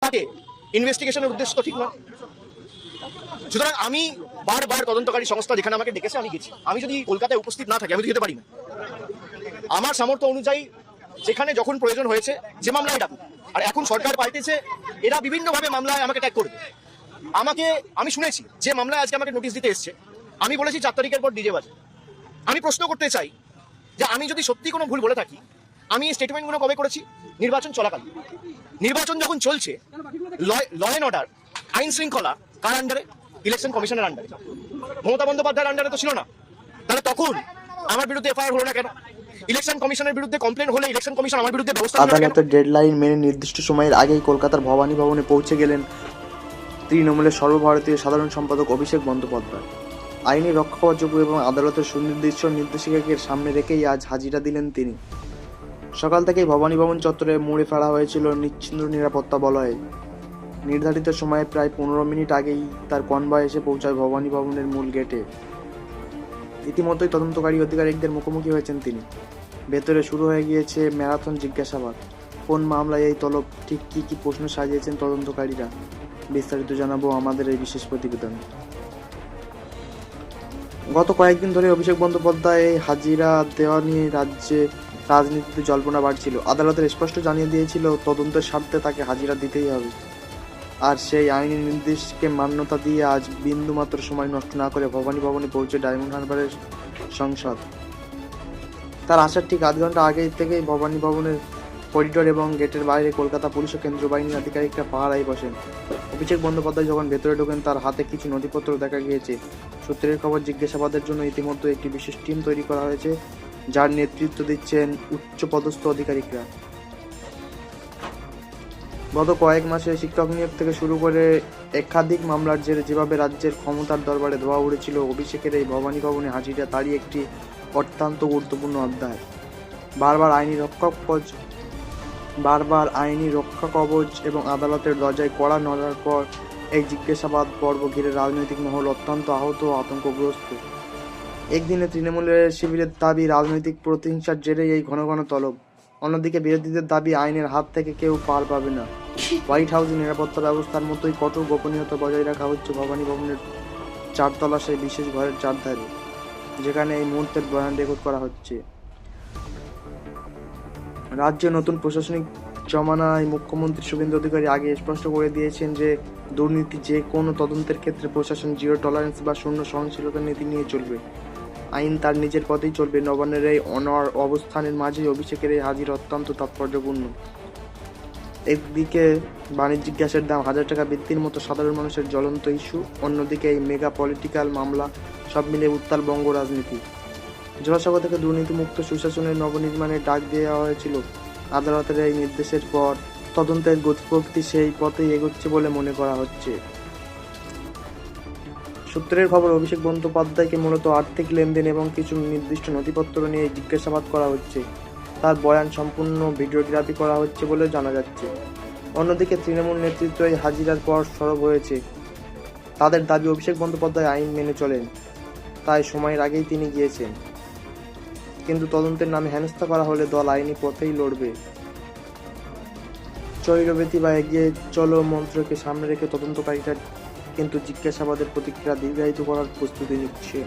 থাকে ইনভেস্টিগেশনের উদ্দেশ্য তো ঠিক নয়। সুতরাং আমি বারবার তদন্তকারী সংস্থা যেখানে আমাকে ডেকেছে আমি গেছি। আমি যদি কলকাতায় উপস্থিত না থাকি আমি তো যেতে পারি না। আমার সামর্থ্য অনুযায়ী যেখানে যখন প্রয়োজন হয়েছে যে মামলায় ডাকুক। আর এখন সরকার পাল্টেছে, এরা বিভিন্নভাবে মামলায় আমাকে ট্যাগ করবে। আমি শুনেছি যে মামলায় আজকে আমাকে নোটিশ দিতে এসছে, আমি বলেছি 4 তারিখের পর ডিজে বাজে। আমি প্রশ্ন করতে চাই যে আমি যদি সত্যি কোনো ভুল বলে থাকি, আমি এই স্টেটমেন্টগুলো কবে করেছি? নির্বাচন চলাকালীন। নির্বাচন যখন চলছে, ল অ্যান্ড অর্ডার, আইন শৃঙ্খলা কার আন্ডারে? ইলেকশন কমিশনের আন্ডারে। মমতা বন্দ্যোপাধ্যায়ের আন্ডারে তো ছিল না। তাহলে তখন আমার বিরুদ্ধে এফআইআর হলো না কেন? ইলেকশন কমিশনের বিরুদ্ধে কমপ্লেন হলে ইলেকশন কমিশন আমার বিরুদ্ধে ব্যবস্থা নেবে না কেন? আদালতের ডেডলাইন মেনে নির্দিষ্ট সময়ের আগেই কলকাতার ভবানী ভবনে পৌঁছে গেলেন তৃণমূলের সর্বভারতীয় সাধারণ সম্পাদক অভিষেক বন্দ্যোপাধ্যায়। আইনি রক্ষাকবচযোগ্য এবং আদালতের সুনির্দিষ্ট নির্দেশিকাকে সামনে রেখেই আজ হাজিরা দিলেন তিনি। সকাল থেকেই ভবানী ভবন চত্বরে মোড়ে ফেলা হয়েছিল নিশ্চিন্ত নিরাপত্তা বলয়ে। নির্ধারিত সময়ে প্রায় 15 মিনিট আগেই তার কনভয় এসে পৌঁছায় ভবানী ভবনের মূল গেটে। ইতিমধ্যেই তদন্তকারী আধিকারিকদের মুখোমুখি হয়েছেন তিনি। ভেতরে শুরু হয়ে গিয়েছে ম্যারাথন জিজ্ঞাসাবাদ। কোন মামলায় এই তলব, ঠিক কি কি প্রশ্ন সাজিয়েছেন তদন্তকারীরা, বিস্তারিত জানাবো আমাদের এই বিশেষ প্রতিবেদনে। গত কয়েকদিন ধরে অভিষেক বন্দ্যোপাধ্যায় হাজিরা দেওয়া নিয়ে রাজ্যে রাজনীতিতে জল্পনা বাড়ছিল। আদালতের স্পষ্ট জানিয়ে দিয়েছিল তদন্তের স্বার্থে তাকে হাজিরা দিতেই হবে। আর সেই আইনি নির্দেশকে মান্যতা দিয়ে আজ বিন্দুমাত্র সময় নষ্ট না করে ভবানী ভবনে পৌঁছে ডায়মন্ড হারবারের সংসদ। তার আসার ঠিক আধ ঘন্টা আগে থেকেই ভবানী ভবনের করিডোর এবং গেটের বাইরে কলকাতা পুলিশ ও কেন্দ্রীয় বাহিনীর আধিকারিকরা পাহারায় বসেন। অভিষেক বন্দ্যোপাধ্যায় যখন ভেতরে ঢোকেন তার হাতে কিছু নথিপত্র দেখা গিয়েছে। সূত্রের খবর, জিজ্ঞাসাবাদের জন্য ইতিমধ্যে একটি বিশেষ টিম তৈরি করা হয়েছে, যার নেতৃত্ব দিচ্ছেন উচ্চপদস্থ আধিকারিকরা। গত কয়েক মাসে শিক্ষক নিয়োগ থেকে শুরু করে একাধিক মামলার জেরে যেভাবে রাজ্যের ক্ষমতার দরবারে ধোয়া উড়েছিল, অভিষেকের এই ভবানী ভবনে হাজিরা তারই একটি অত্যন্ত গুরুত্বপূর্ণ অধ্যায়। বারবার আইনি রক্ষা কবচ এবং আদালতের দরজায় কড়া নড়ার পর এই জিজ্ঞাসাবাদ পর্ব ঘিরে রাজনৈতিক মহল অত্যন্ত আহত ও আতঙ্কগ্রস্ত। একদিনে তৃণমূলের শিবিরের দাবি রাজনৈতিক প্রতিহিংসার জেরে এই ঘন ঘন তলব, অন্যদিকে বিরোধীদের দাবি আইনের হাত থেকে কেউ পার পাবে না। হোয়াইট হাউসের নিরাপত্তা ব্যবস্থার মতোই কঠোর গোপনীয়তা বজায় রাখা হচ্ছে ভবানী ভবনের 4 তলা সেই বিশেষ ঘরের চারধারে, যেখানে এই মুহূর্তের বয়ান রেকর্ড করা হচ্ছে। রাজ্যে নতুন প্রশাসনিক জমানায় মুখ্যমন্ত্রী শুভেন্দু অধিকারী আগে স্পষ্ট করে দিয়েছেন যে দুর্নীতি যে কোনো তদন্তের ক্ষেত্রে প্রশাসন জিরো টলারেন্স বা শূন্য সহনশীলতার নীতি নিয়ে চলবে। আইন তার নিজের পথেই চলবে। নবান্নের এই অবস্থানের মাঝেই অভিষেকের এই হাজির অত্যন্ত তাৎপর্যপূর্ণ। একদিকে বাণিজ্যিক গ্যাসের দাম 1000 টাকা বৃদ্ধির মতো সাধারণ মানুষের জ্বলন্ত ইস্যু, অন্যদিকে এই মেগা পলিটিক্যাল মামলা, সব মিলে উত্তাল বঙ্গ রাজনীতি। জোড়াসাঁকো থেকে দুর্নীতিমুক্ত সুশাসনের নবনির্মাণের ডাক দেওয়া হয়েছিল। আদালতের এই নির্দেশের পর তদন্তের গতিপ্রকৃতি সেই পথেই এগোচ্ছে বলে মনে করা হচ্ছে। সূত্রের খবর, অভিষেক বন্দ্যোপাধ্যায়কে মূলত আর্থিক লেনদেন এবং কিছু নির্দিষ্ট নথিপত্র নিয়ে জিজ্ঞাসাবাদ করা হচ্ছে। তার বয়ান সম্পূর্ণ ভিডিওগ্রাফি করা হচ্ছে বলে জানা যাচ্ছে। অন্যদিকে তৃণমূল নেতৃত্ব এই হাজিরার পর সরব হয়েছে। তাদের দাবি অভিষেক বন্দ্যোপাধ্যায় আইন মেনে চলেন, তাই সময়ের আগেই তিনি গিয়েছেন। কিন্তু তদন্তের নামে হেনস্থা করা হলে দল আইনি পথেই লড়বে। চৈরবেতি বা এগিয়ে চলো মন্ত্রকে সামনে রেখে তদন্তকারীরা কিন্তু জিজ্ঞাসাবাদের প্রতিক্রিয়া দীর্ঘায়িত করার প্রস্তুতি নিচ্ছে।